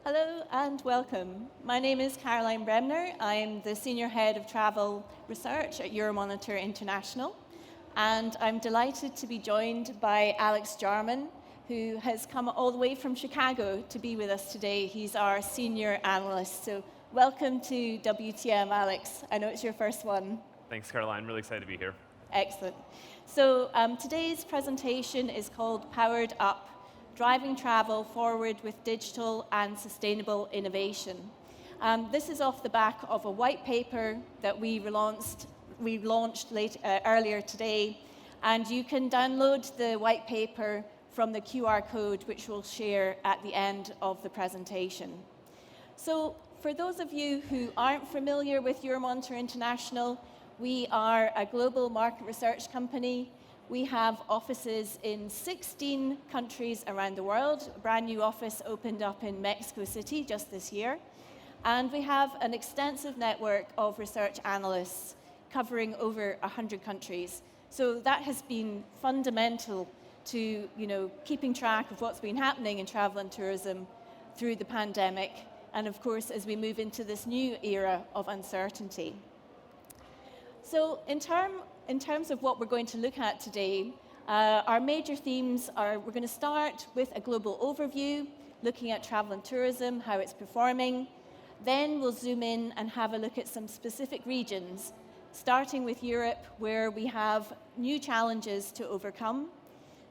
Hello and welcome. My name is Caroline Bremner. I'm the Senior Head of Travel Research at Euromonitor International. And I'm delighted to be joined by Alex Jarman, who has come all the way from Chicago to be with us today. He's our Senior Analyst. So welcome to WTM, Alex. I know it's your first one. Thanks, Caroline. Really excited to be here. Excellent. So today's presentation is called Powered Up, Driving Travel Forward with Digital and Sustainable Innovation. This is off the back of a white paper that we launched earlier today, and you can download the white paper from the QR code, which we'll share at the end of the presentation. So for those of you who aren't familiar with Euromonitor International, we are a global market research company. We have offices in 16 countries around the world. A brand new office opened up in Mexico City just this year. And we have an extensive network of research analysts covering over 100 countries. So that has been fundamental to keeping track of what's been happening in travel and tourism through the pandemic. And of course, as we move into this new era of uncertainty. So in terms of what we're going to look at today, our major themes are we're going to start with a global overview, looking at travel and tourism, how it's performing. Then we'll zoom in and have a look at some specific regions, starting with Europe, where we have new challenges to overcome.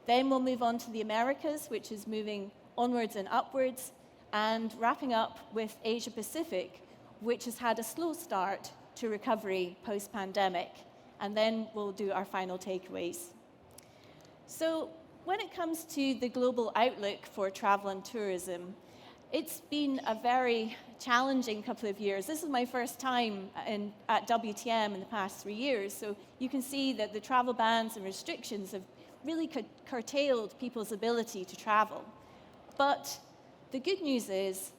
Then we'll move on to the Americas, which is moving onwards and upwards, and wrapping up with Asia Pacific, which has had a slow start to recovery post-pandemic. And then we'll do our final takeaways. So when it comes to the global outlook for travel and tourism, it's been a very challenging couple of years. This is my first time at WTM in the past 3 years, so you can see that the travel bans and restrictions have really curtailed people's ability to travel. But the good news is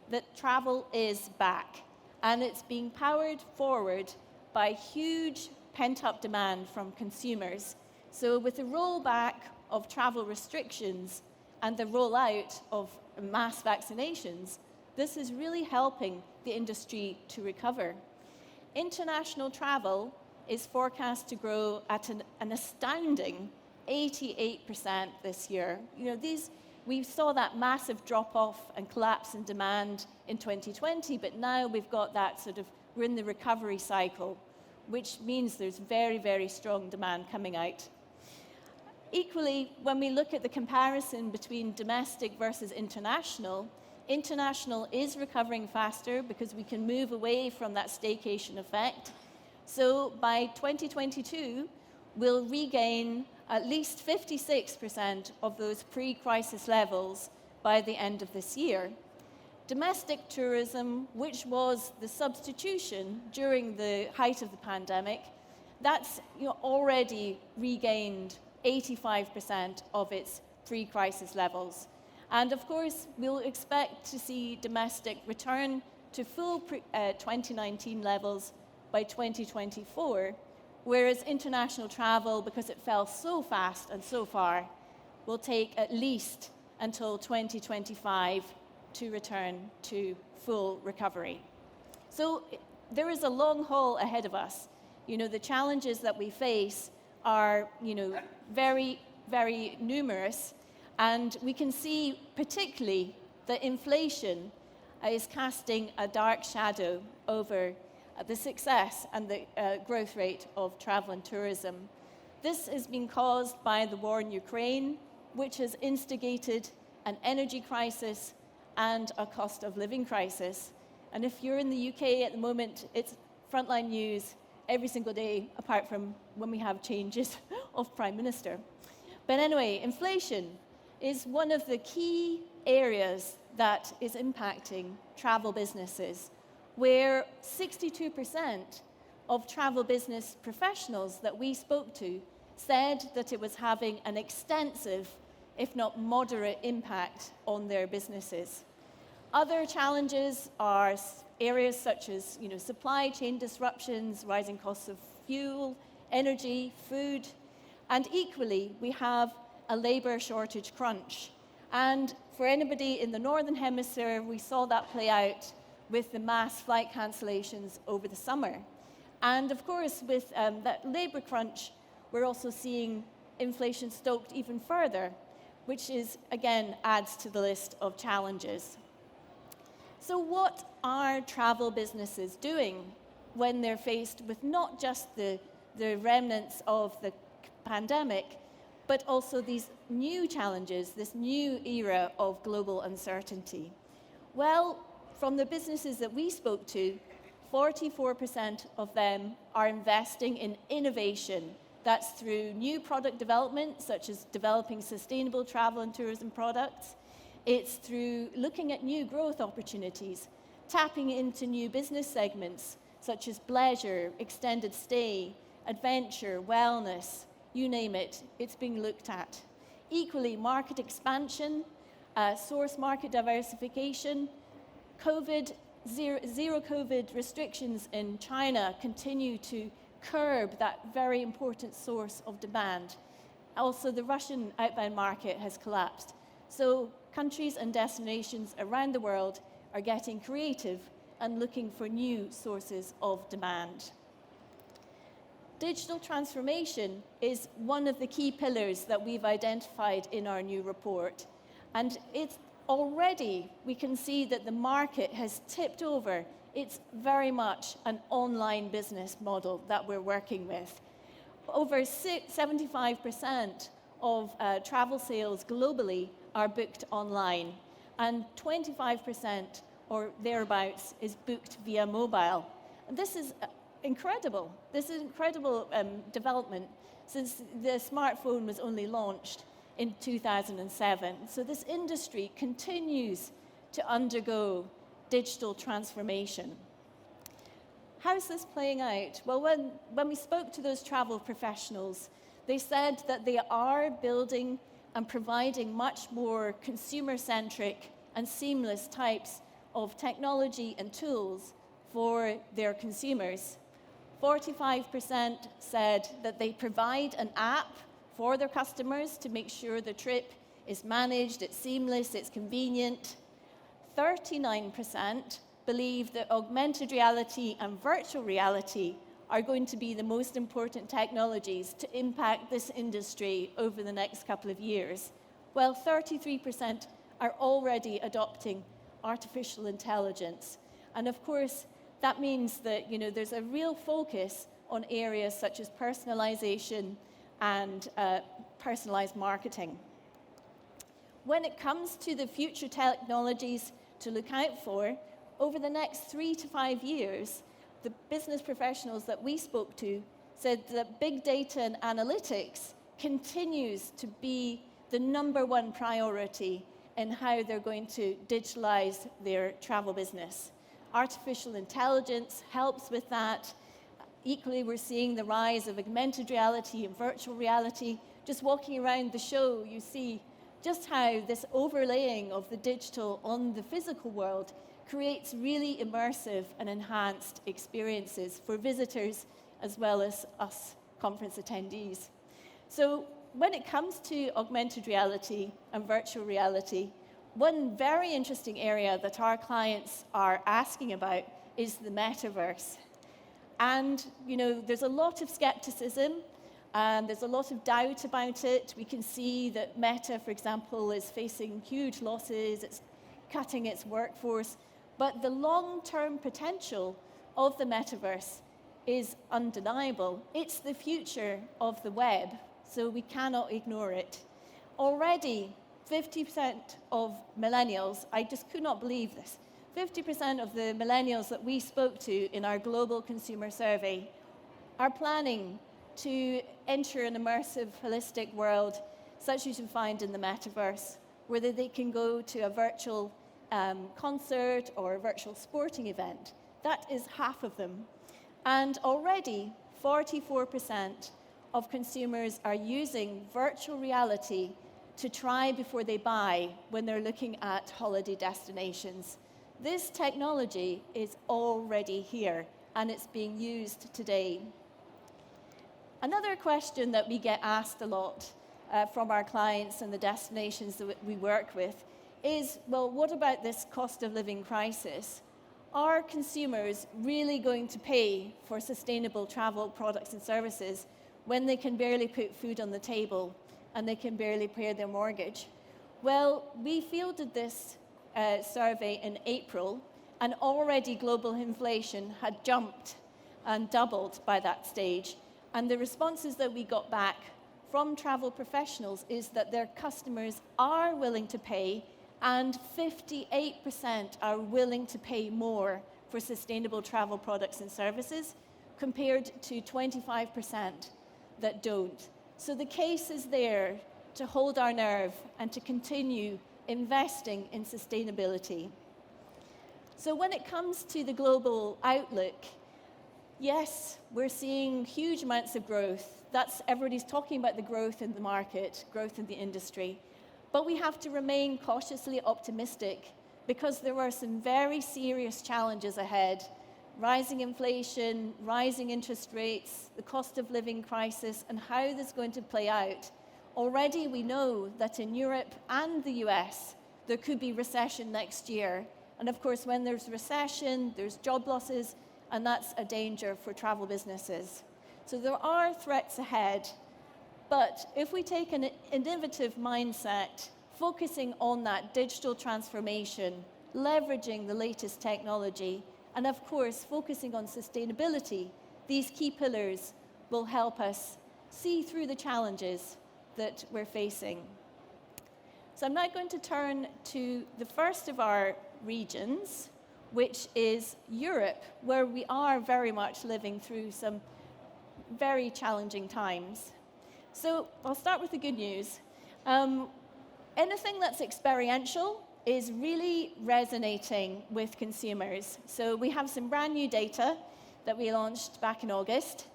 that travel is back, and it's being powered forward by huge pent-up demand from consumers. So with the rollback of travel restrictions and the rollout of mass vaccinations, this is really helping the industry to recover. International travel is forecast to grow at an astounding 88% this year. We saw that massive drop-off and collapse in demand in 2020, but now we've got that we're in the recovery cycle, which means there's very, very strong demand coming out. Equally, when we look at the comparison between domestic versus international, international is recovering faster because we can move away from that staycation effect. So by 2022, we'll regain at least 56% of those pre-crisis levels by the end of this year. Domestic tourism, which was the substitution during the height of the pandemic, that's already regained 85% of its pre-crisis levels. And of course, we'll expect to see domestic return to full 2019 levels by 2024, whereas international travel, because it fell so fast and so far, will take at least until 2025 to return to full recovery. So there is a long haul ahead of us. The challenges that we face are, very, very numerous, and we can see particularly that inflation is casting a dark shadow over the success and the growth rate of travel and tourism. This has been caused by the war in Ukraine, which has instigated an energy crisis and a cost of living crisis. And if you're in the UK at the moment, it's frontline news every single day, apart from when we have changes of Prime Minister. But anyway, inflation is one of the key areas that is impacting travel businesses, where 62% of travel business professionals that we spoke to said that it was having an extensive, if not moderate, impact on their businesses. Other challenges are areas such as supply chain disruptions, rising costs of fuel, energy, food, and equally we have a labor shortage crunch. And for anybody in the Northern Hemisphere, we saw that play out with the mass flight cancellations over the summer. And of course, with that labor crunch, we're also seeing inflation stoked even further, which is, again, adds to the list of challenges. So what are travel businesses doing when they're faced with not just the remnants of the pandemic, but also these new challenges, this new era of global uncertainty? Well, from the businesses that we spoke to, 44% of them are investing in innovation. That's through new product development, such as developing sustainable travel and tourism products. It's through looking at new growth opportunities, tapping into new business segments, such as leisure, extended stay, adventure, wellness, you name it, it's being looked at. Equally, market expansion, source market diversification, zero COVID restrictions in China continue to curb that very important source of demand. Also, the Russian outbound market has collapsed. So countries and destinations around the world are getting creative and looking for new sources of demand. Digital transformation is one of the key pillars that we've identified in our new report. And it's already, we can see that the market has tipped over. It's very much an online business model that we're working with. Over 75% of travel sales globally are booked online, and 25% or thereabouts is booked via mobile. And this is incredible. This is incredible development since the smartphone was only launched in 2007. So this industry continues to undergo digital transformation. How's this playing out? Well, when we spoke to those travel professionals, they said that they are building and providing much more consumer-centric and seamless types of technology and tools for their consumers. 45% said that they provide an app for their customers to make sure the trip is managed, it's seamless, it's convenient. 39% believe that augmented reality and virtual reality are going to be the most important technologies to impact this industry over the next couple of years, while 33% are already adopting artificial intelligence. And of course, that means that there's a real focus on areas such as personalization and personalized marketing. When it comes to the future technologies to look out for, over the next 3 to 5 years, the business professionals that we spoke to said that big data and analytics continues to be the #1 priority in how they're going to digitalize their travel business. Artificial intelligence helps with that. Equally, we're seeing the rise of augmented reality and virtual reality. Just walking around the show, you see just how this overlaying of the digital on the physical world creates really immersive and enhanced experiences for visitors as well as us conference attendees. So when it comes to augmented reality and virtual reality, one very interesting area that our clients are asking about is the metaverse. And there's a lot of skepticism, and there's a lot of doubt about it. We can see that Meta, for example, is facing huge losses, it's cutting its workforce, but the long-term potential of the metaverse is undeniable. It's the future of the web, so we cannot ignore it. Already, 50% of millennials, I just could not believe this, 50% of the millennials that we spoke to in our global consumer survey are planning to enter an immersive, holistic world such as you find in the metaverse, where they can go to a virtual concert or a virtual sporting event. That is half of them. And already, 44% of consumers are using virtual reality to try before they buy when they're looking at holiday destinations. This technology is already here, and it's being used today. Another question that we get asked a lot from our clients and the destinations that we work with is, well, what about this cost of living crisis? Are consumers really going to pay for sustainable travel products and services when they can barely put food on the table and they can barely pay their mortgage? Well, we fielded this survey in April, and already global inflation had jumped and doubled by that stage. And the responses that we got back from travel professionals is that their customers are willing to pay, and 58% are willing to pay more for sustainable travel products and services, compared to 25% that don't. So the case is there to hold our nerve and to continue investing in sustainability. So when it comes to the global outlook, yes, we're seeing huge amounts of growth. Everybody's talking about the growth in the market, growth in the industry. But we have to remain cautiously optimistic because there are some very serious challenges ahead. Rising inflation, rising interest rates, the cost of living crisis, and how this is going to play out. Already we know that in Europe and the US, there could be recession next year. And of course, when there's recession, there's job losses, and that's a danger for travel businesses. So there are threats ahead, but if we take an innovative mindset, focusing on that digital transformation, leveraging the latest technology, and of course, focusing on sustainability, these key pillars will help us see through the challenges that we're facing. So I'm now going to turn to the first of our regions, which is Europe, where we are very much living through some very challenging times. So I'll start with the good news. Anything that's experiential is really resonating with consumers. So we have some brand new data that we launched back in August.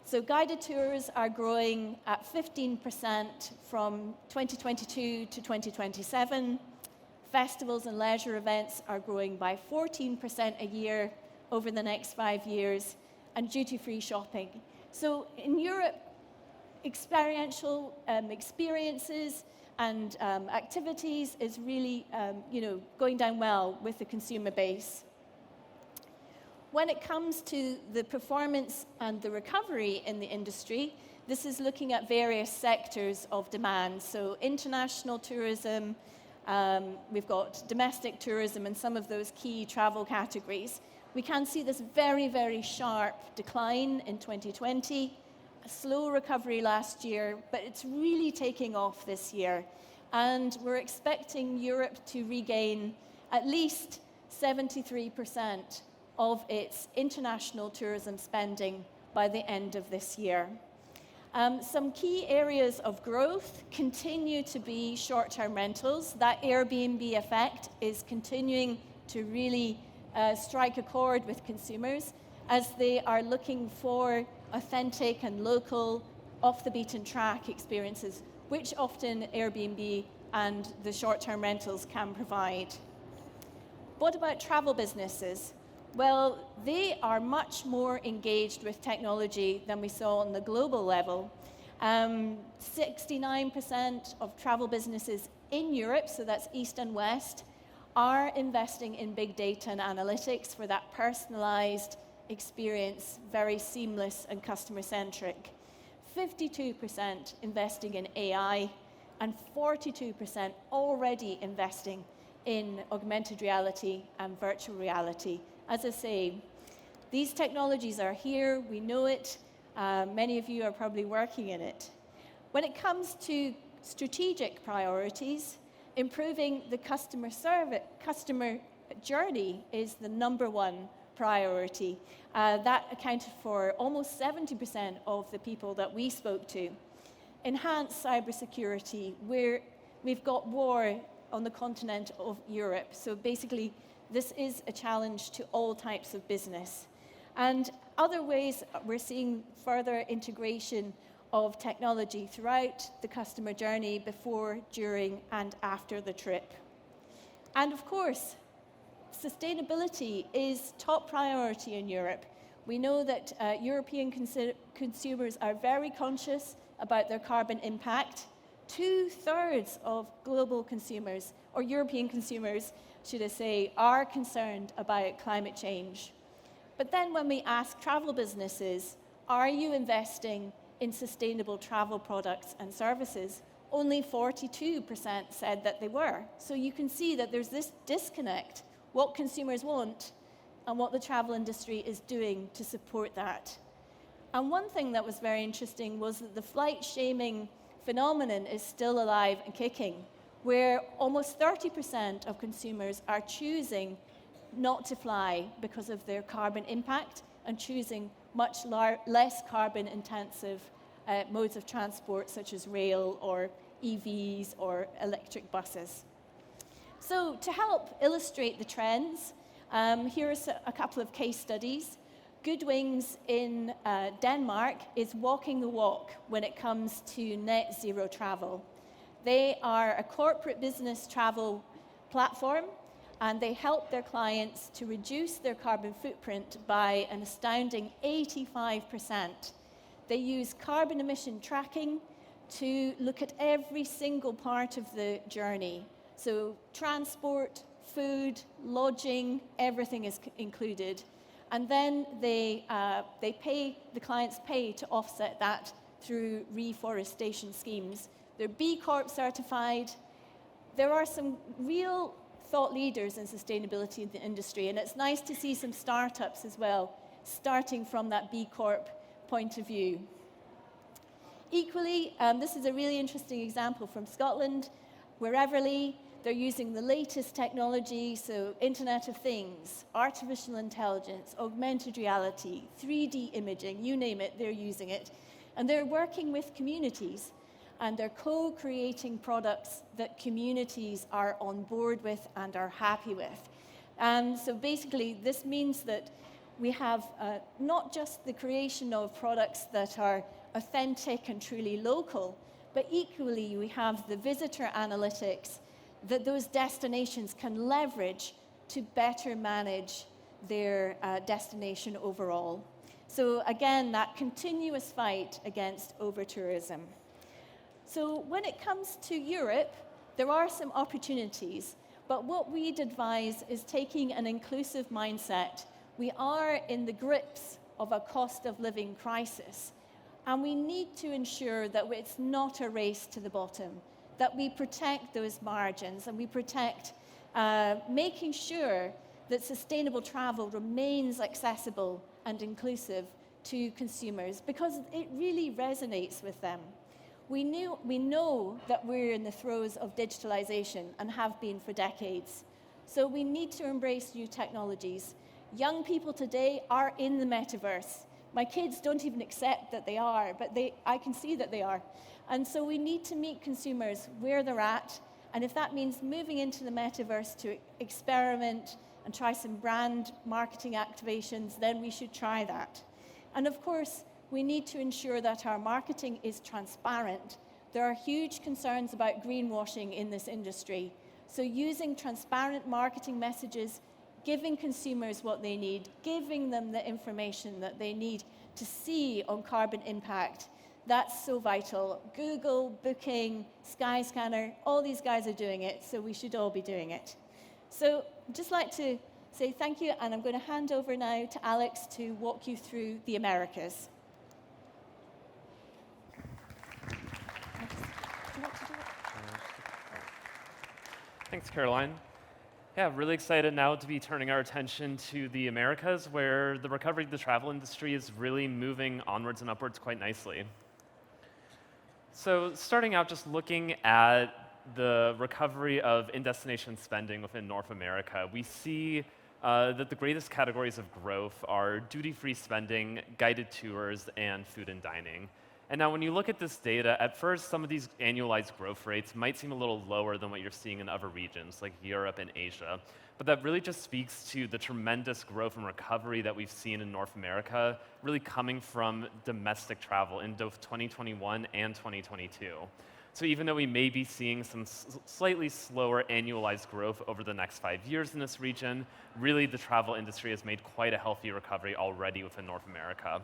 So guided tours are growing at 15% from 2022 to 2027. Festivals and leisure events are growing by 14% a year over the next 5 years, and duty-free shopping. So in Europe, experiential experiences and activities is really going down well with the consumer base. When it comes to the performance and the recovery in the industry, this is looking at various sectors of demand. So international tourism, we've got domestic tourism and some of those key travel categories. We can see this very, very sharp decline in 2020, a slow recovery last year, but it's really taking off this year. And we're expecting Europe to regain at least 73% of its international tourism spending by the end of this year. Some key areas of growth continue to be short-term rentals. That Airbnb effect is continuing to really strike a chord with consumers as they are looking for authentic and local, off-the-beaten-track experiences, which often Airbnb and the short-term rentals can provide. What about travel businesses? Well, they are much more engaged with technology than we saw on the global level. 69% of travel businesses in Europe, so that's East and West, are investing in big data and analytics for that personalized experience, very seamless and customer-centric. 52% investing in AI, and 42% already investing in augmented reality and virtual reality. As I say, these technologies are here, we know it, many of you are probably working in it. When it comes to strategic priorities, improving the customer journey is the number one priority. That accounted for almost 70% of the people that we spoke to. Enhanced cybersecurity, where we've got war on the continent of Europe. So basically, this is a challenge to all types of business. And other ways, we're seeing further integration of technology throughout the customer journey before, during, and after the trip. And of course, sustainability is top priority in Europe. We know that European consumers are very conscious about their carbon impact. 2/3 of global consumers, or European consumers, should I say, are concerned about climate change. But then when we ask travel businesses, are you investing in sustainable travel products and services? Only 42% said that they were. So you can see that there's this disconnect, what consumers want and what the travel industry is doing to support that. And one thing that was very interesting was that the flight shaming phenomenon is still alive and kicking, where almost 30% of consumers are choosing not to fly because of their carbon impact and choosing much less carbon-intensive modes of transport, such as rail or EVs or electric buses. So to help illustrate the trends, here's a couple of case studies. Goodwings in Denmark is walking the walk when it comes to net zero travel. They are a corporate business travel platform, and they help their clients to reduce their carbon footprint by an astounding 85%. They use carbon emission tracking to look at every single part of the journey. So transport, food, lodging, everything is included. And then the clients pay to offset that through reforestation schemes. They're B Corp certified. There are some real thought leaders in sustainability in the industry, and it's nice to see some startups as well, starting from that B Corp point of view. Equally, this is a really interesting example from Scotland, where Everly, they're using the latest technology, so Internet of Things, artificial intelligence, augmented reality, 3D imaging, you name it, they're using it. And they're working with communities, and they're co-creating products that communities are on board with and are happy with. And so basically, this means that we have not just the creation of products that are authentic and truly local, but equally we have the visitor analytics that those destinations can leverage to better manage their destination overall. So again, that continuous fight against over-tourism. So when it comes to Europe, there are some opportunities, but what we'd advise is taking an inclusive mindset. We are in the grips of a cost of living crisis, and we need to ensure that it's not a race to the bottom, that we protect those margins and we protect making sure that sustainable travel remains accessible and inclusive to consumers, because it really resonates with them. We know that we're in the throes of digitalization and have been for decades. So we need to embrace new technologies. Young people today are in the metaverse. My kids don't even accept that they are, but I can see that they are. And so we need to meet consumers where they're at, and if that means moving into the metaverse to experiment and try some brand marketing activations, then we should try that. And of course, we need to ensure that our marketing is transparent. There are huge concerns about greenwashing in this industry. So using transparent marketing messages, giving consumers what they need, giving them the information that they need to see on carbon impact, that's so vital. Google, Booking, Skyscanner, all these guys are doing it, so we should all be doing it. So I'd just like to say thank you, and I'm going to hand over now to Alex to walk you through the Americas. Thanks, Caroline. Yeah, really excited now to be turning our attention to the Americas, where the recovery of the travel industry is really moving onwards and upwards quite nicely. So starting out just looking at the recovery of in-destination spending within North America, we see that the greatest categories of growth are duty-free spending, guided tours, and food and dining. And now when you look at this data, at first some of these annualized growth rates might seem a little lower than what you're seeing in other regions like Europe and Asia. But that really just speaks to the tremendous growth and recovery that we've seen in North America, really coming from domestic travel in both 2021 and 2022. So even though we may be seeing some slightly slower annualized growth over the next 5 years in this region, really the travel industry has made quite a healthy recovery already within North America.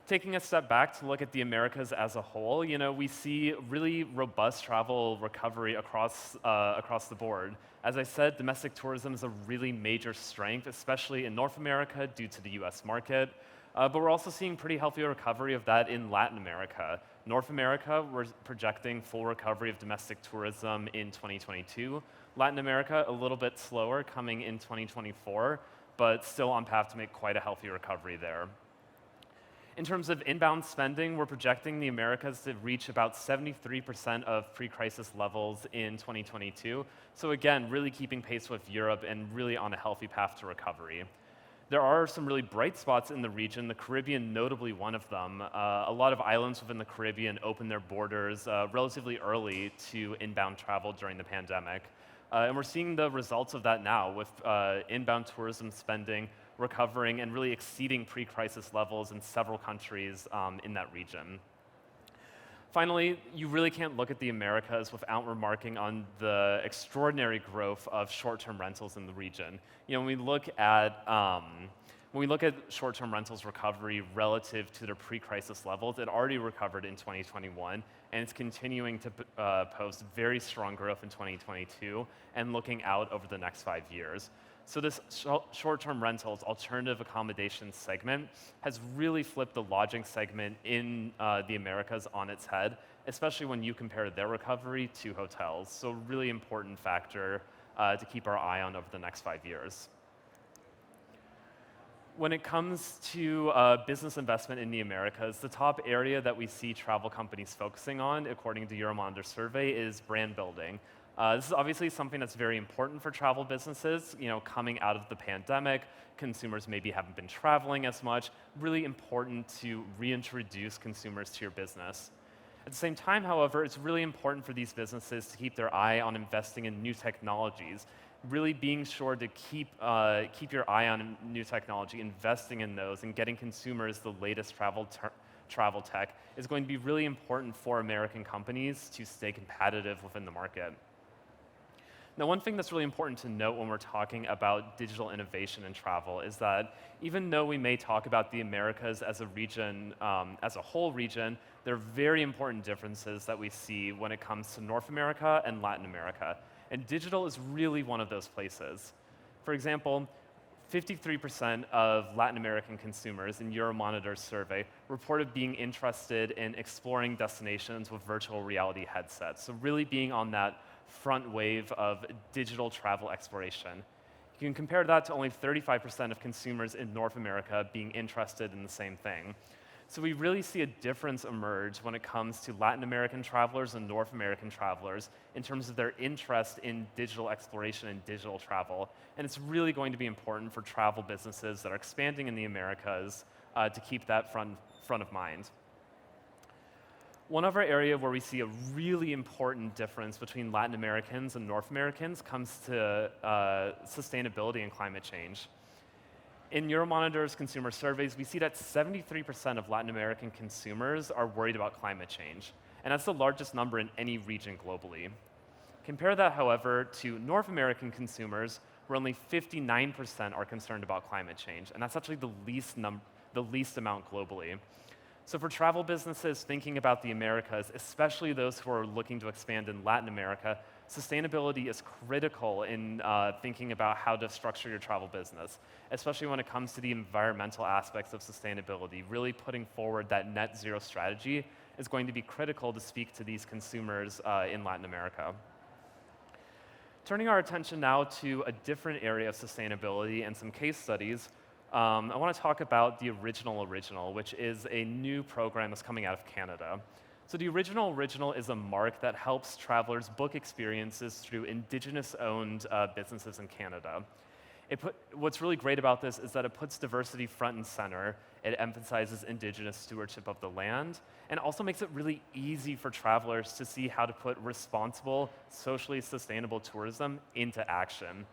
Taking a step back to look at the Americas as a whole, we see really robust travel recovery across the board. As I said, domestic tourism is a really major strength, especially in North America due to the US market. But we're also seeing pretty healthy recovery of that in Latin America. North America, we're projecting full recovery of domestic tourism in 2022. Latin America, a little bit slower, coming in 2024, but still on path to make quite a healthy recovery there. In terms of inbound spending, we're projecting the Americas to reach about 73% of pre-crisis levels in 2022. So again, really keeping pace with Europe and really on a healthy path to recovery. There are some really bright spots in the region, the Caribbean notably one of them. A lot of islands within the Caribbean opened their borders relatively early to inbound travel during the pandemic. And we're seeing the results of that now with inbound tourism spending recovering and really exceeding pre-crisis levels in several countries in that region. Finally, you really can't look at the Americas without remarking on the extraordinary growth of short-term rentals in the region. When we look at short-term rentals recovery relative to their pre-crisis levels, it already recovered in 2021, and it's continuing to post very strong growth in 2022 and looking out over the next 5 years. So this short-term rentals alternative accommodation segment has really flipped the lodging segment in the Americas on its head, especially when you compare their recovery to hotels. So really important factor to keep our eye on over the next 5 years. When it comes to business investment in the Americas, the top area that we see travel companies focusing on, according to Euromonitor survey, is brand building. This is obviously something that's very important for travel businesses. Coming out of the pandemic, consumers maybe haven't been traveling as much. Really important to reintroduce consumers to your business. At the same time, however, it's really important for these businesses to keep their eye on investing in new technologies. Really being sure to keep your eye on new technology, investing in those, and getting consumers the latest travel tech is going to be really important for American companies to stay competitive within the market. Now, one thing that's really important to note when we're talking about digital innovation in travel is that even though we may talk about the Americas as a region, as a whole region, there are very important differences that we see when it comes to North America and Latin America. And digital is really one of those places. For example, 53% of Latin American consumers in Euromonitor's survey reported being interested in exploring destinations with virtual reality headsets. So really being on that front wave of digital travel exploration. You can compare that to only 35% of consumers in North America being interested in the same thing. So we really see a difference emerge when it comes to Latin American travelers and North American travelers in terms of their interest in digital exploration and digital travel. And it's really going to be important for travel businesses that are expanding in the Americas to keep that front of mind. One other area where we see a really important difference between Latin Americans and North Americans comes to sustainability and climate change. In Euromonitor's consumer surveys, we see that 73% of Latin American consumers are worried about climate change, and that's the largest number in any region globally. Compare that, however, to North American consumers, where only 59% are concerned about climate change, and that's actually the least amount globally. So for travel businesses thinking about the Americas, especially those who are looking to expand in Latin America, sustainability is critical in thinking about how to structure your travel business, especially when it comes to the environmental aspects of sustainability. Really putting forward that net zero strategy is going to be critical to speak to these consumers in Latin America. Turning our attention now to a different area of sustainability and some case studies, I want to talk about the Original, which is a new program that's coming out of Canada. So the Original is a mark that helps travelers book experiences through Indigenous-owned businesses in Canada. What's really great about this is that it puts diversity front and center. It emphasizes Indigenous stewardship of the land, and also makes it really easy for travelers to see how to put responsible, socially sustainable tourism into action.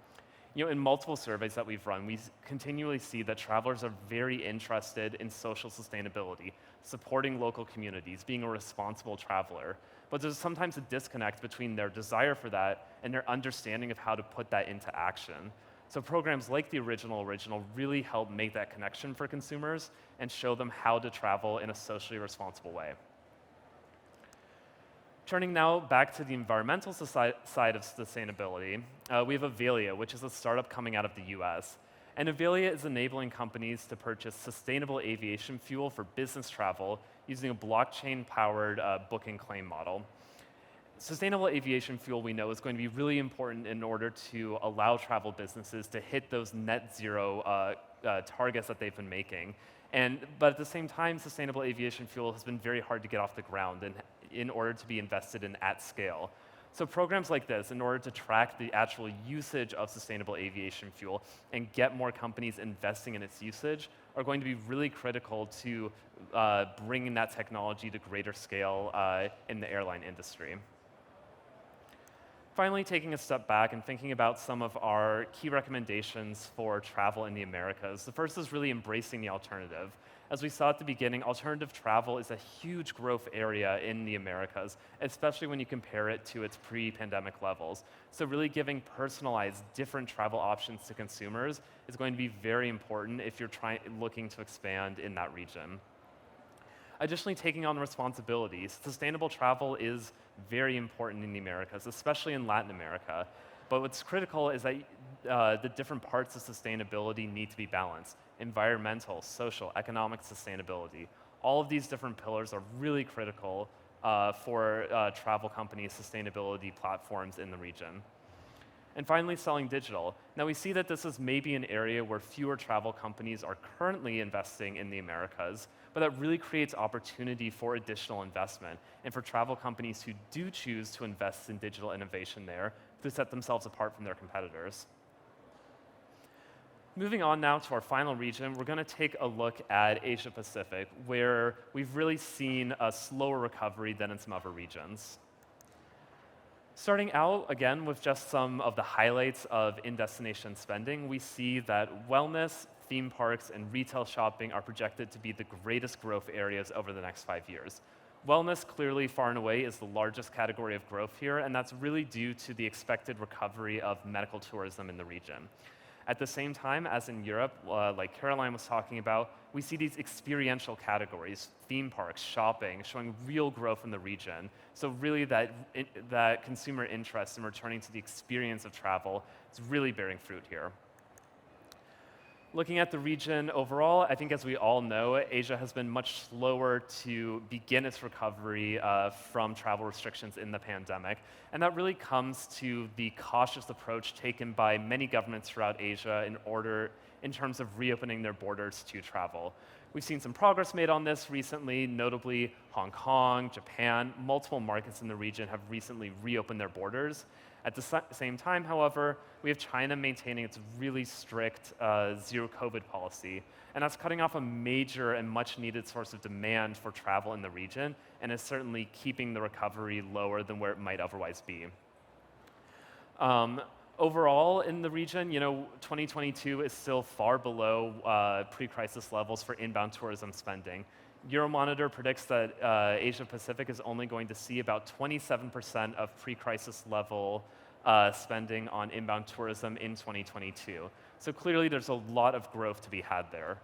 In multiple surveys that we've run, we continually see that travelers are very interested in social sustainability, supporting local communities, being a responsible traveler. But there's sometimes a disconnect between their desire for that and their understanding of how to put that into action. So programs like the Original really help make that connection for consumers and show them how to travel in a socially responsible way. Turning now back to the environmental side of sustainability, we have Avelia, which is a startup coming out of the US. And Avelia is enabling companies to purchase sustainable aviation fuel for business travel using a blockchain-powered booking claim model. Sustainable aviation fuel, we know, is going to be really important in order to allow travel businesses to hit those net zero targets that they've been making. But at the same time, sustainable aviation fuel has been very hard to get off the ground and in order to be invested in at scale. So programs like this, in order to track the actual usage of sustainable aviation fuel and get more companies investing in its usage, are going to be really critical to bringing that technology to greater scale in the airline industry. Finally, taking a step back and thinking about some of our key recommendations for travel in the Americas. The first is really embracing the alternative. As we saw at the beginning, alternative travel is a huge growth area in the Americas, especially when you compare it to its pre-pandemic levels. So really giving personalized, different travel options to consumers is going to be very important if you're looking to expand in that region. Additionally, taking on responsibilities. Sustainable travel is very important in the Americas, especially in Latin America. But what's critical is that the different parts of sustainability need to be balanced. Environmental, social, economic sustainability. All of these different pillars are really critical for travel companies' sustainability platforms in the region. And finally, selling digital. Now we see that this is maybe an area where fewer travel companies are currently investing in the Americas, but that really creates opportunity for additional investment and for travel companies who do choose to invest in digital innovation there to set themselves apart from their competitors. Moving on now to our final region, we're going to take a look at Asia Pacific, where we've really seen a slower recovery than in some other regions. Starting out, again, with just some of the highlights of in-destination spending, we see that wellness, theme parks, and retail shopping are projected to be the greatest growth areas over the next 5 years. Wellness, clearly, far and away, is the largest category of growth here, and that's really due to the expected recovery of medical tourism in the region. At the same time, as in Europe, like Caroline was talking about, we see these experiential categories, theme parks, shopping, showing real growth in the region. So really that consumer interest in returning to the experience of travel is really bearing fruit here. Looking at the region overall, I think as we all know, Asia has been much slower to begin its recovery from travel restrictions in the pandemic. And that really comes to the cautious approach taken by many governments throughout Asia in terms of reopening their borders to travel. We've seen some progress made on this recently, notably Hong Kong, Japan, multiple markets in the region have recently reopened their borders. At the same time, however, we have China maintaining its really strict zero COVID policy, and that's cutting off a major and much needed source of demand for travel in the region, and is certainly keeping the recovery lower than where it might otherwise be. Overall, in the region, 2022 is still far below pre-crisis levels for inbound tourism spending. Euromonitor predicts that Asia Pacific is only going to see about 27% of pre-crisis level spending on inbound tourism in 2022. So clearly there's a lot of growth to be had there.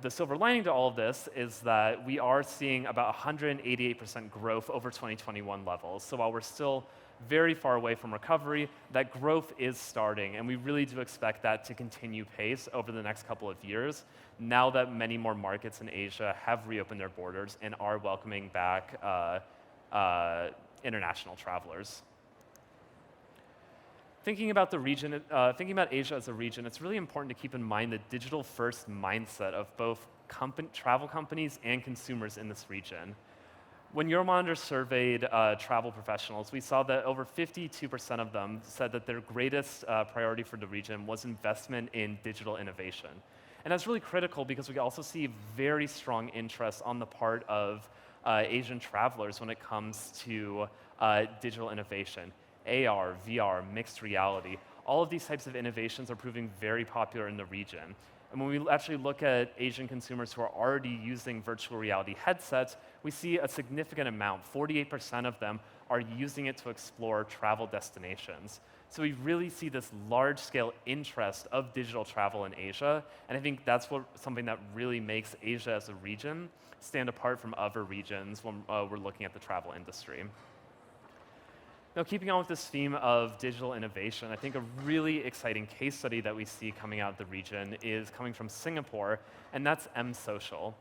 The silver lining to all of this is that we are seeing about 188% growth over 2021 levels. So while we're still very far away from recovery, that growth is starting, and we really do expect that to continue pace over the next couple of years, now that many more markets in Asia have reopened their borders and are welcoming back international travelers. Thinking about Asia as a region, it's really important to keep in mind the digital-first mindset of both travel companies and consumers in this region. When Euromonitor surveyed travel professionals, we saw that over 52% of them said that their greatest priority for the region was investment in digital innovation. And that's really critical because we also see very strong interest on the part of Asian travelers when it comes to digital innovation. AR, VR, mixed reality, all of these types of innovations are proving very popular in the region. And when we actually look at Asian consumers who are already using virtual reality headsets, we see a significant amount, 48% of them, are using it to explore travel destinations. So we really see this large-scale interest of digital travel in Asia, and I think that's something that really makes Asia as a region stand apart from other regions when we're looking at the travel industry. Now, keeping on with this theme of digital innovation, I think a really exciting case study that we see coming out of the region is coming from Singapore, and that's M-Social.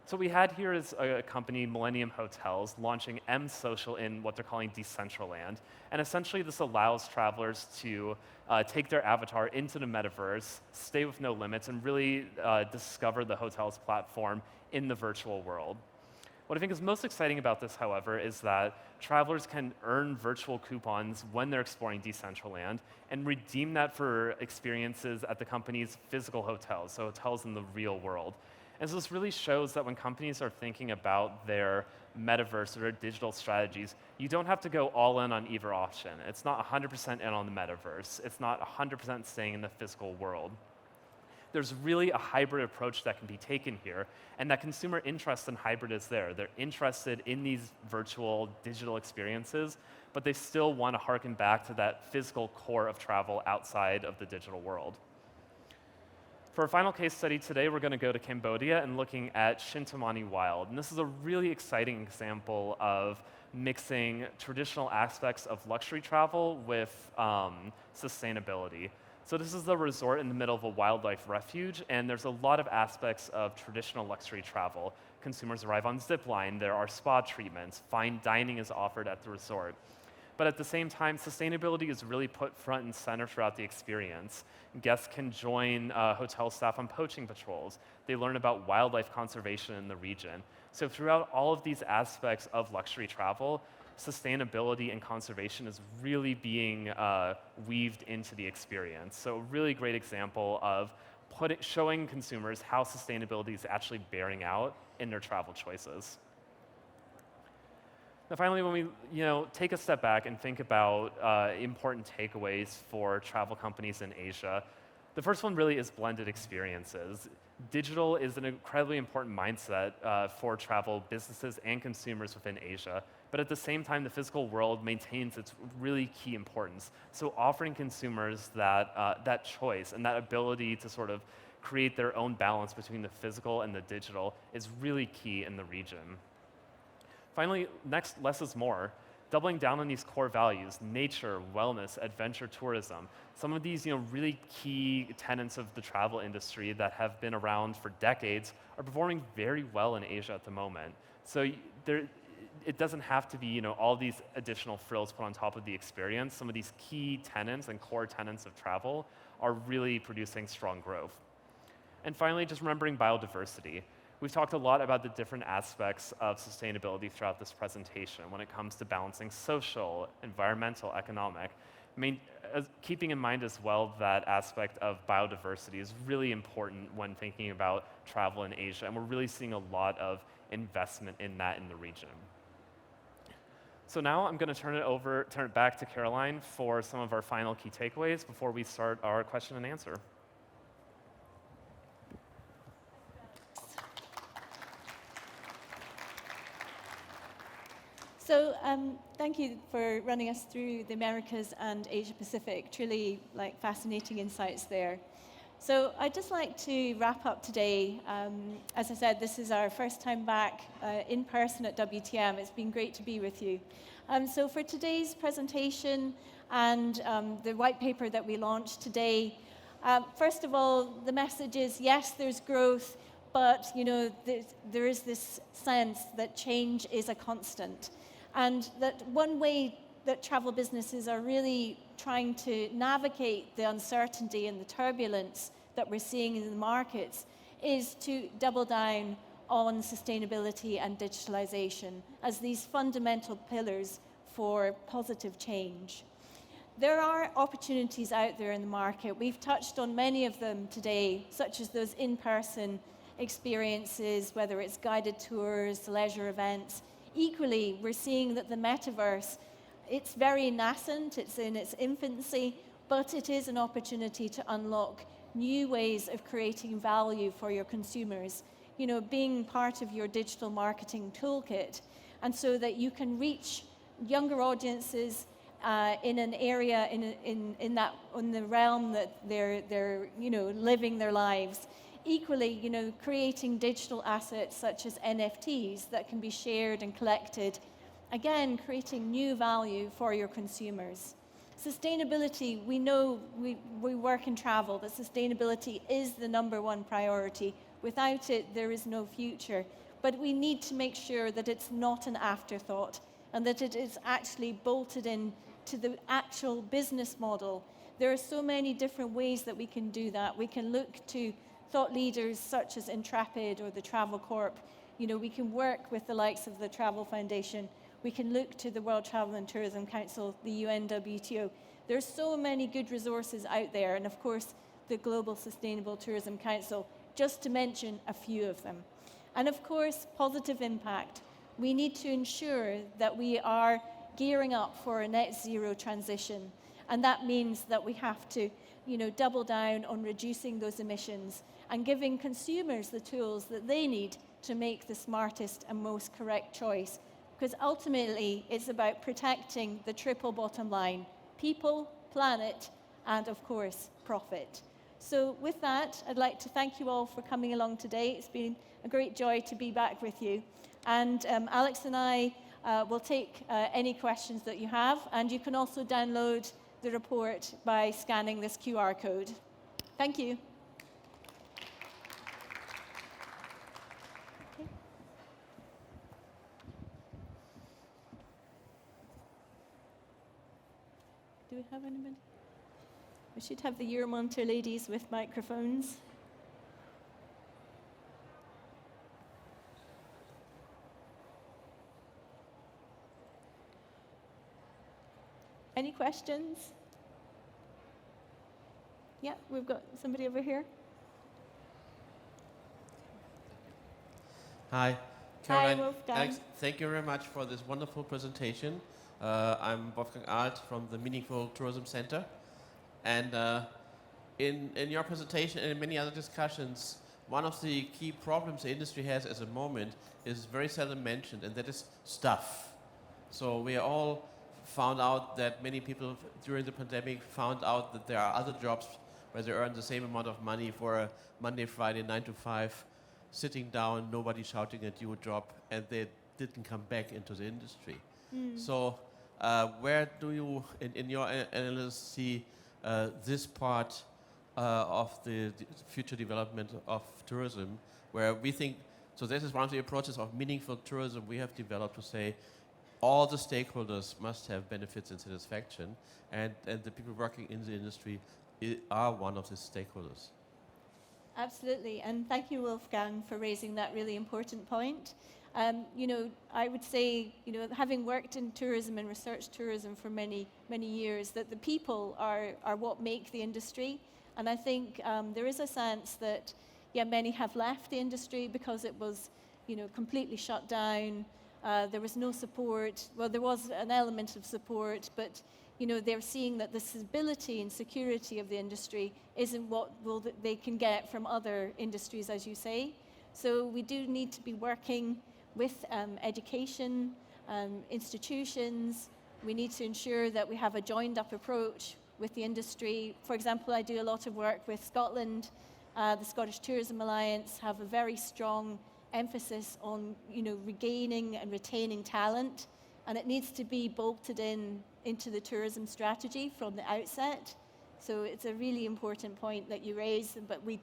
So what we had here is a company, Millennium Hotels, launching M-Social in what they're calling Decentraland. And essentially this allows travelers to take their avatar into the metaverse, stay with no limits, and really discover the hotel's platform in the virtual world. What I think is most exciting about this, however, is that travelers can earn virtual coupons when they're exploring Decentraland and redeem that for experiences at the company's physical hotels, so hotels in the real world. And so this really shows that when companies are thinking about their metaverse or their digital strategies, you don't have to go all in on either option. It's not 100% in on the metaverse. It's not 100% staying in the physical world. There's really a hybrid approach that can be taken here, and that consumer interest in hybrid is there. They're interested in these virtual digital experiences, but they still want to harken back to that physical core of travel outside of the digital world. For our final case study today, we're going to go to Cambodia and looking at Shintamani Wild. And this is a really exciting example of mixing traditional aspects of luxury travel with sustainability. So this is the resort in the middle of a wildlife refuge, and there's a lot of aspects of traditional luxury travel. Consumers arrive on zip line, there are spa treatments, fine dining is offered at the resort. But at the same time, sustainability is really put front and center throughout the experience. Guests can join hotel staff on poaching patrols. They learn about wildlife conservation in the region. So throughout all of these aspects of luxury travel, sustainability and conservation is really being weaved into the experience. So a really great example of showing consumers how sustainability is actually bearing out in their travel choices. Now finally, when we take a step back and think about important takeaways for travel companies in Asia, the first one really is blended experiences. Digital is an incredibly important mindset for travel businesses and consumers within Asia, but at the same time, the physical world maintains its really key importance. So offering consumers that choice and that ability to sort of create their own balance between the physical and the digital is really key in the region. Finally, next, less is more. Doubling down on these core values, nature, wellness, adventure tourism, some of these really key tenets of the travel industry that have been around for decades are performing very well in Asia at the moment. So it doesn't have to be all these additional frills put on top of the experience. Some of these key tenets and core tenets of travel are really producing strong growth. And finally, just remembering biodiversity. We've talked a lot about the different aspects of sustainability throughout this presentation when it comes to balancing social, environmental, economic. Keeping in mind as well that aspect of biodiversity is really important when thinking about travel in Asia, and we're really seeing a lot of investment in that in the region. So now I'm going to turn it back to Caroline for some of our final key takeaways before we start our question and answer. So thank you for running us through the Americas and Asia Pacific. Truly fascinating insights there. So I'd just like to wrap up today. As I said, this is our first time back in person at WTM. It's been great to be with you. So for today's presentation and the white paper that we launched today, first of all, the message is, yes, there's growth, but there is this sense that change is a constant. And that one way that travel businesses are really trying to navigate the uncertainty and the turbulence that we're seeing in the markets is to double down on sustainability and digitalization as these fundamental pillars for positive change. There are opportunities out there in the market. We've touched on many of them today, such as those in-person experiences, whether it's guided tours, leisure events. Equally, we're seeing that the metaverse, it's very nascent, it's in its infancy, but it is an opportunity to unlock new ways of creating value for your consumers, being part of your digital marketing toolkit, and so that you can reach younger audiences in an area in the realm that they're living their lives. Equally, creating digital assets such as NFTs that can be shared and collected, again, creating new value for your consumers. Sustainability, we know, we work in travel, that sustainability is the #1 priority. Without it, there is no future. But we need to make sure that it's not an afterthought and that it is actually bolted in to the actual business model. There are so many different ways that we can do that. We can look to thought leaders such as Intrepid or the Travel Corp. We can work with the likes of the Travel Foundation. We can look to the World Travel and Tourism Council, the UNWTO. There's so many good resources out there, and of course, the Global Sustainable Tourism Council, just to mention a few of them. And of course, positive impact. We need to ensure that we are gearing up for a net zero transition. And that means that we have to, double down on reducing those emissions and giving consumers the tools that they need to make the smartest and most correct choice. Because ultimately, it's about protecting the triple bottom line: people, planet, and of course, profit. So with that, I'd like to thank you all for coming along today. It's been a great joy to be back with you. And Alex and I will take any questions that you have, and you can also download the report by scanning this QR code. Thank you. Okay. Do we have anybody? We should have the Euromonitor ladies with microphones. Any questions? Yeah, we've got somebody over here. Hi, Caroline. Hi, Wolfgang. Alex, thank you very much for this wonderful presentation. I'm Wolfgang Alt from the Meaningful Tourism Center. And in your presentation and in many other discussions, one of the key problems the industry has at the moment is very seldom mentioned, and that is staff. So we all found out that many people during the pandemic found out that there are other jobs where they earn the same amount of money for a Monday, Friday, 9 to 5, sitting down, nobody shouting at you job, and they didn't come back into the industry. So where do you, in your analysis, see this part of the future development of tourism, where we think, so this is one of the approaches of meaningful tourism we have developed to say all the stakeholders must have benefits and satisfaction, and the people working in the industry are one of the stakeholders. Absolutely, and thank you, Wolfgang, for raising that really important point. I would say, having worked in tourism and research tourism for many, many years, that the people are what make the industry. And I think there is a sense that, many have left the industry because it was, completely shut down. There was no support. Well, there was an element of support, but they're seeing that the stability and security of the industry isn't what they can get from other industries, as you say. So we do need to be working with education, institutions. We need to ensure that we have a joined-up approach with the industry. For example, I do a lot of work with Scotland. The Scottish Tourism Alliance have a very strong emphasis on regaining and retaining talent, and it needs to be bolted into the tourism strategy from the outset. So it's a really important point that you raise, but we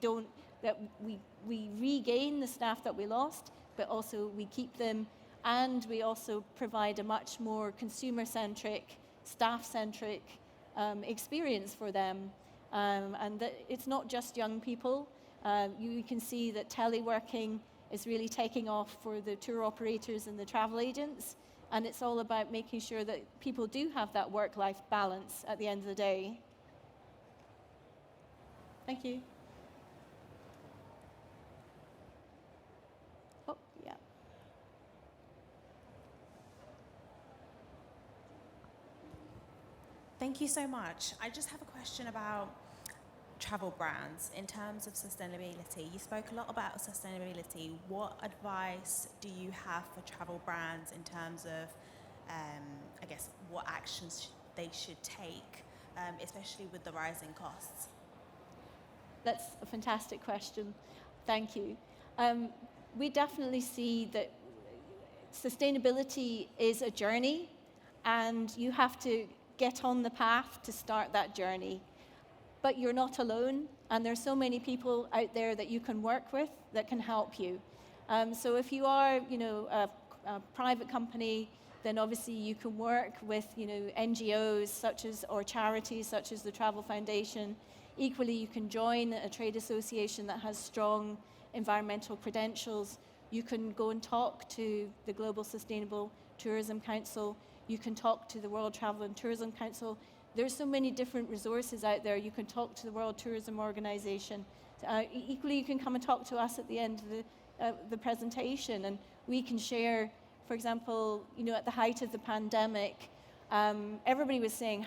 regain the staff that we lost, but also we keep them, and we also provide a much more consumer-centric, staff-centric experience for them. And that it's not just young people. You can see that teleworking is really taking off for the tour operators and the travel agents. And it's all about making sure that people do have that work-life balance at the end of the day. Thank you. Oh, yeah. Thank you so much. I just have a question about travel brands in terms of sustainability. You spoke a lot about sustainability. What advice do you have for travel brands in terms of, I guess, what actions they should take, especially with the rising costs? That's a fantastic question. Thank you. We definitely see that sustainability is a journey, and you have to get on the path to start that journey. But you're not alone, and there's so many people out there that you can work with that can help you. So if you are, a private company, then obviously you can work with, NGOs or charities such as the Travel Foundation. Equally, you can join a trade association that has strong environmental credentials. You can go and talk to the Global Sustainable Tourism Council. You can talk to the World Travel and Tourism Council. There's so many different resources out there. You can talk to the World Tourism Organization. Equally, you can come and talk to us at the end of the presentation, and we can share, for example, at the height of the pandemic, everybody was saying,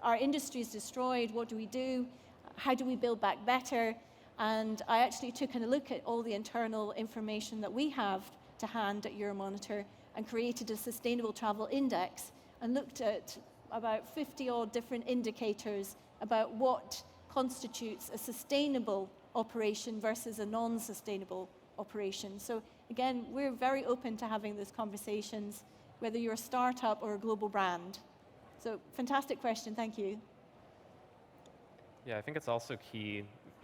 our industry is destroyed, what do we do? How do we build back better? And I actually took a look at all the internal information that we have to hand at Euromonitor and created a sustainable travel index and looked at about 50 odd different indicators about what constitutes a sustainable operation versus a non-sustainable operation. So again, we're very open to having those conversations, whether you're a startup or a global brand. So fantastic question, thank you. Yeah, I think it's also key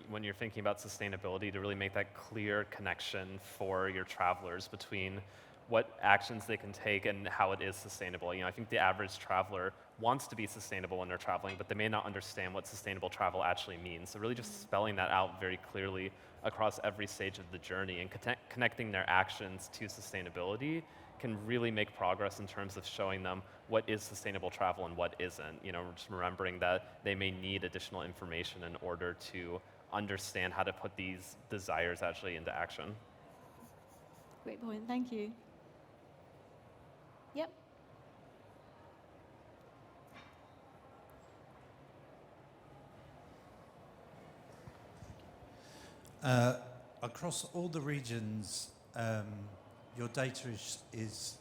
when you're thinking about sustainability to really make that clear connection for your travelers between what actions they can take and how it is sustainable. I think the average traveler wants to be sustainable when they're traveling, but they may not understand what sustainable travel actually means. So really just spelling that out very clearly across every stage of the journey and connecting their actions to sustainability can really make progress in terms of showing them what is sustainable travel and what isn't. Just remembering that they may need additional information in order to understand how to put these desires actually into action. Great point, thank you. Yep. Across all the regions, your data is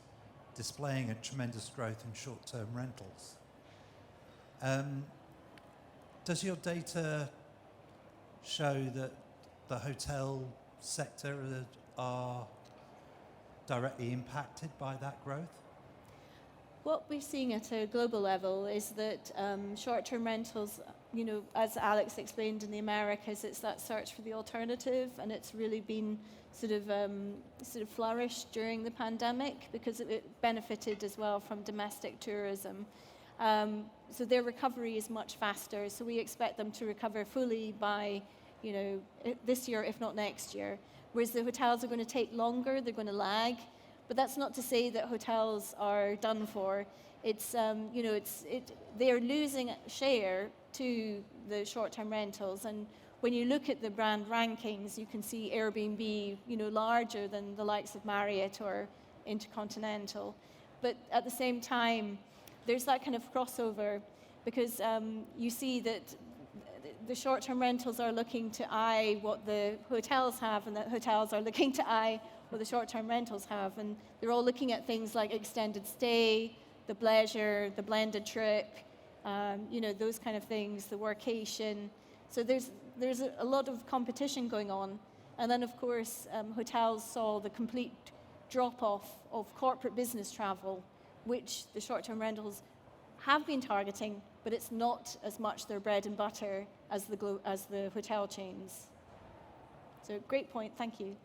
displaying a tremendous growth in short-term rentals. Does your data show that the hotel sector are directly impacted by that growth? What we're seeing at a global level is that short-term rentals, as Alex explained in the Americas, it's that search for the alternative, and it's really been sort of flourished during the pandemic because it benefited as well from domestic tourism. So their recovery is much faster. So we expect them to recover fully by, this year, if not next year. Whereas the hotels are going to take longer, they're going to lag. But that's not to say that hotels are done for. It's, they're losing share to the short-term rentals. And when you look at the brand rankings, you can see Airbnb, larger than the likes of Marriott or Intercontinental. But at the same time, there's that kind of crossover because you see that the short-term rentals are looking to eye what the hotels have, and the hotels are looking to eye what the short-term rentals have. And they're all looking at things like extended stay, the bleisure, the blended trip, those kind of things, the workation. So there's a lot of competition going on. And then, of course, hotels saw the complete drop-off of corporate business travel, which the short-term rentals have been targeting, but it's not as much their bread and butter as the hotel chains. So great point, thank you.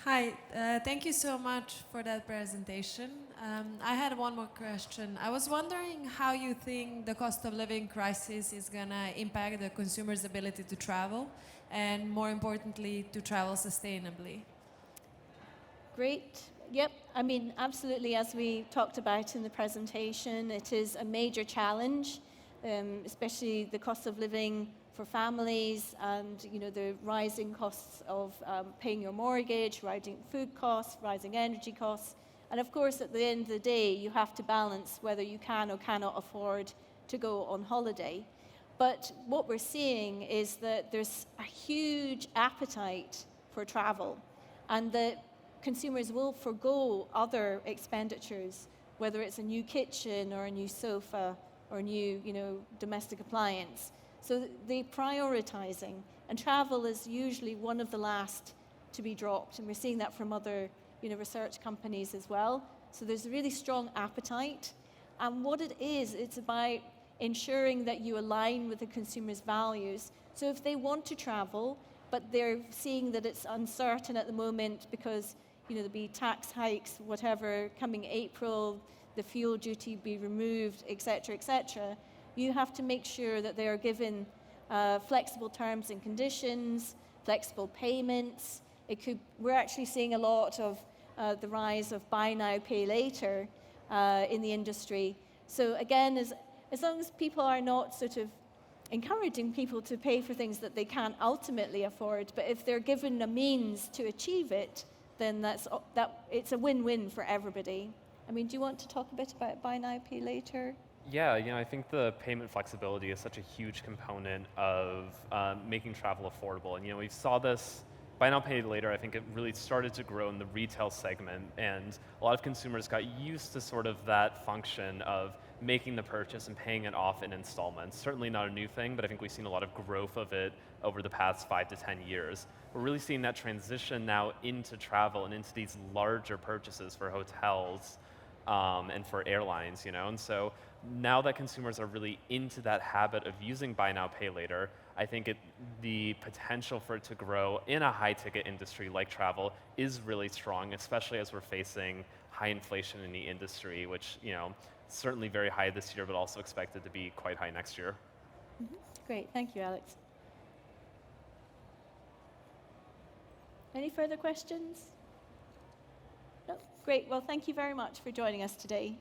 Hi, thank you so much for that presentation. I had one more question. I was wondering how you think the cost of living crisis is going to impact the consumer's ability to travel, and more importantly, to travel sustainably. Great. Yep. Absolutely, as we talked about in the presentation, it is a major challenge, especially the cost of living for families and the rising costs of paying your mortgage, rising food costs, rising energy costs. And of course, at the end of the day, you have to balance whether you can or cannot afford to go on holiday. But what we're seeing is that there's a huge appetite for travel, and that consumers will forgo other expenditures, whether it's a new kitchen or a new sofa or a new, domestic appliance. So they're prioritizing, and travel is usually one of the last to be dropped, and we're seeing that from other, research companies as well. So there's a really strong appetite, and what it is, it's about ensuring that you align with the consumer's values. So if they want to travel, but they're seeing that it's uncertain at the moment because there'll be tax hikes, whatever, coming April, the fuel duty be removed, et cetera, you have to make sure that they are given flexible terms and conditions, flexible payments. We're actually seeing a lot of the rise of buy now, pay later in the industry. So again, as long as people are not sort of encouraging people to pay for things that they can't ultimately afford, but if they're given a means to achieve it, then it's a win-win for everybody. I mean, do you want to talk a bit about buy now, pay later? Yeah, I think the payment flexibility is such a huge component of making travel affordable. And we saw this buy now, pay later. I think it really started to grow in the retail segment, and a lot of consumers got used to sort of that function of making the purchase and paying it off in installments. Certainly not a new thing, but I think we've seen a lot of growth of it over the past 5 to 10 years. We're really seeing that transition now into travel and into these larger purchases for hotels and for airlines, And so now that consumers are really into that habit of using buy now, pay later, I think the potential for it to grow in a high-ticket industry like travel is really strong, especially as we're facing high inflation in the industry, which, certainly very high this year, but also expected to be quite high next year. Mm-hmm. Great, thank you, Alex. Any further questions? No? Great, well, thank you very much for joining us today.